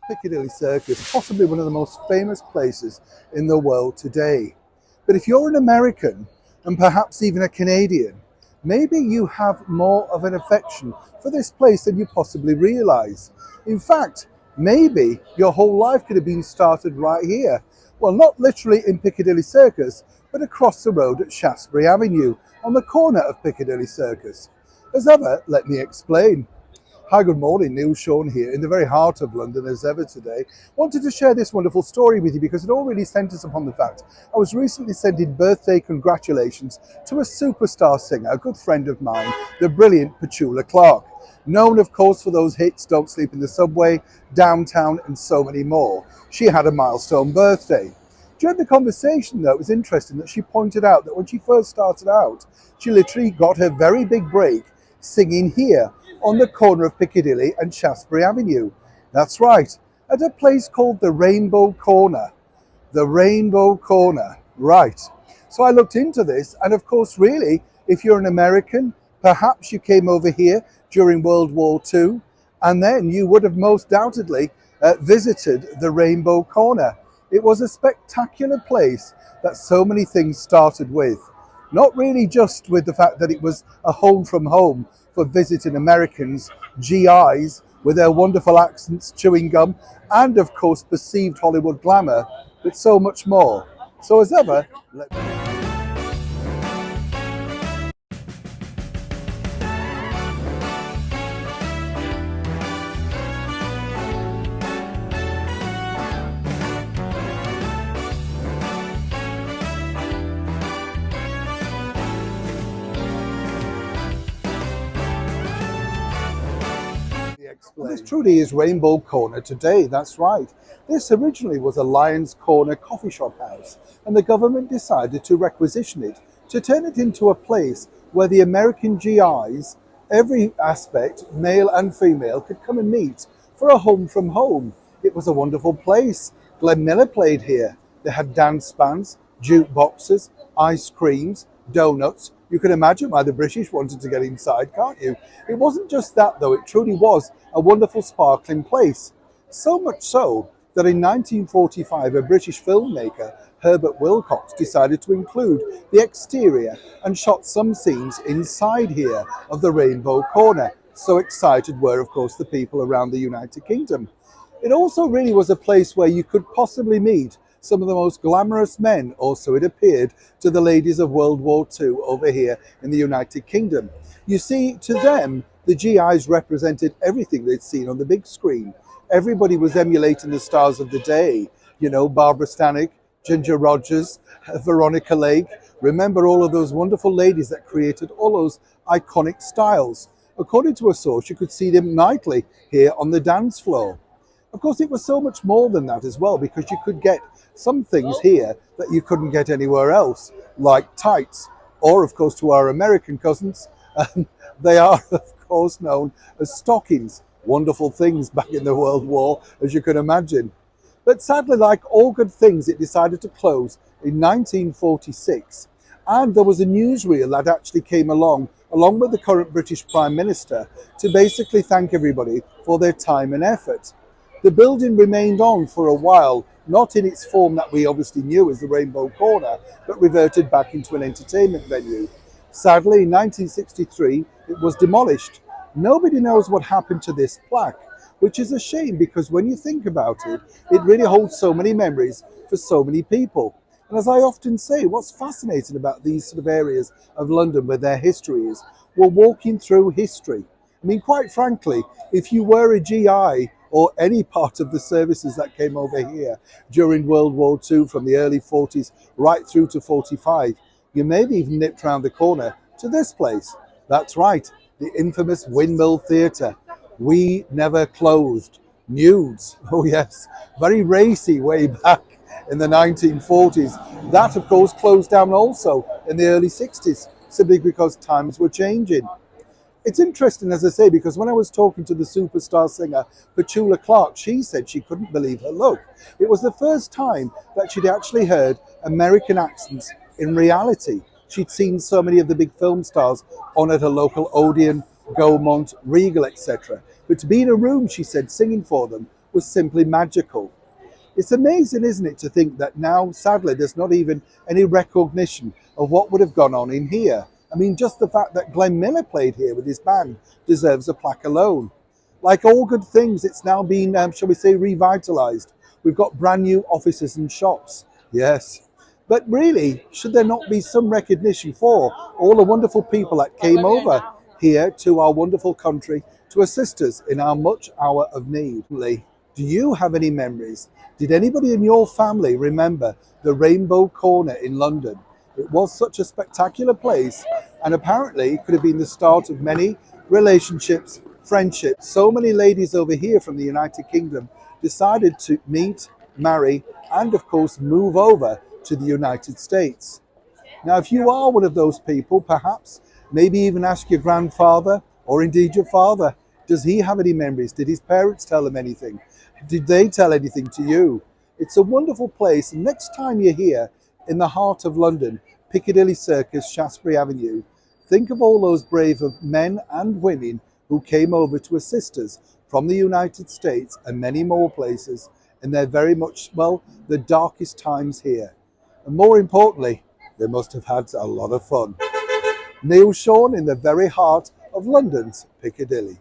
Piccadilly Circus, possibly one of the most famous places in the world today. But if you're an American and perhaps even a Canadian, maybe you have more of an affection for this place than you possibly realize. In fact, maybe your whole life could have been started right here. Well, not literally in Piccadilly Circus, but across the road at Shaftesbury Avenue on the corner of Piccadilly Circus. As ever, let me explain. Hi, good morning. Neil Sean here in the very heart of London as ever today. Wanted to share this wonderful story with you because it all really centres upon the fact I was recently sending birthday congratulations to a superstar singer, a good friend of mine, the brilliant Petula Clark. Known, of course, for those hits Don't Sleep in the Subway, Downtown and so many more. She had a milestone birthday. During the conversation, though, it was interesting that she pointed out that when she first started out, she literally got her very big break singing here on the corner of Piccadilly and Shaftesbury Avenue. That's right, at a place called the Rainbow Corner. The Rainbow Corner, right. So I looked into this, and of course, really, if you're an American, perhaps you came over here during World War II, and then you would have most doubtedly visited the Rainbow Corner. It was a spectacular place that so many things started with. Not really just with the fact that it was a home from home for visiting Americans, GIs, with their wonderful accents, chewing gum, and of course perceived Hollywood glamour, but so much more. So as ever, this truly is Rainbow Corner today, that's right. This originally was a Lions Corner coffee shop house, and the government decided to requisition it to turn it into a place where the American GIs, every aspect, male and female, could come and meet for a home from home. It was a wonderful place. Glenn Miller played here. They had dance bands, jukeboxes, ice creams, donuts. You can imagine why the British wanted to get inside, can't you? It wasn't just that, though. It truly was a wonderful, sparkling place. So much so that in 1945, a British filmmaker, Herbert Wilcox, decided to include the exterior and shot some scenes inside here of the Rainbow Corner. So excited were, of course, the people around the United Kingdom. It also really was a place where you could possibly meet some of the most glamorous men, or so it appeared to the ladies of World War II over here in the United Kingdom. You see, to them, the GIs represented everything they'd seen on the big screen. Everybody was emulating the stars of the day. You know, Barbara Stanwyck, Ginger Rogers, Veronica Lake. Remember all of those wonderful ladies that created all those iconic styles. According to a source, you could see them nightly here on the dance floor. Of course, it was so much more than that as well, because you could get some things here that you couldn't get anywhere else, like tights, or of course to our American cousins, they are of course known as stockings. Wonderful things back in the World War, as you can imagine. But sadly, like all good things, it decided to close in 1946. And there was a newsreel that actually came along with the current British Prime Minister, to basically thank everybody for their time and effort. The building remained on for a while, not in its form that we obviously knew as the Rainbow Corner, but reverted back into an entertainment venue. Sadly, in 1963, it was demolished. Nobody knows what happened to this plaque, which is a shame because when you think about it, it really holds so many memories for so many people. And as I often say, what's fascinating about these sort of areas of London where their history is, we're walking through history. I mean, quite frankly, if you were a GI or any part of the services that came over here during World War II from the early 40s right through to 45, you maybe even nipped round the corner to this place. That's right, the infamous Windmill Theatre. We never closed. Nudes, oh yes, very racy way back in the 1940s. That, of course, closed down also in the early 60s, simply because times were changing. It's interesting, as I say, because when I was talking to the superstar singer Petula Clark, she said she couldn't believe her luck. It was the first time that she'd actually heard American accents in reality. She'd seen so many of the big film stars on at her local Odeon, Gaumont, Regal, etc. But to be in a room, she said, singing for them was simply magical. It's amazing, isn't it, to think that now, sadly, there's not even any recognition of what would have gone on in here. I mean, just the fact that Glenn Miller played here with his band deserves a plaque alone. Like all good things, it's now been, shall we say, revitalised. We've got brand new offices and shops, yes. But really, should there not be some recognition for all the wonderful people that came over here to our wonderful country to assist us in our much hour of need? Do you have any memories? Did anybody in your family remember the Rainbow Corner in London? It was such a spectacular place, and apparently it could have been the start of many relationships, friendships. So many ladies over here from the United Kingdom decided to meet, marry, and of course move over to the United States. Now, if you are one of those people, perhaps maybe even ask your grandfather or indeed your father, does he have any memories? Did his parents tell him anything? Did they tell anything to you? It's a wonderful place. And next time you're here in the heart of London, Piccadilly Circus, Shaftesbury Avenue, think of all those brave men and women who came over to assist us from the United States and many more places. And they're very much, well, the darkest times here. And more importantly, they must have had a lot of fun. Neil Sean in the very heart of London's Piccadilly.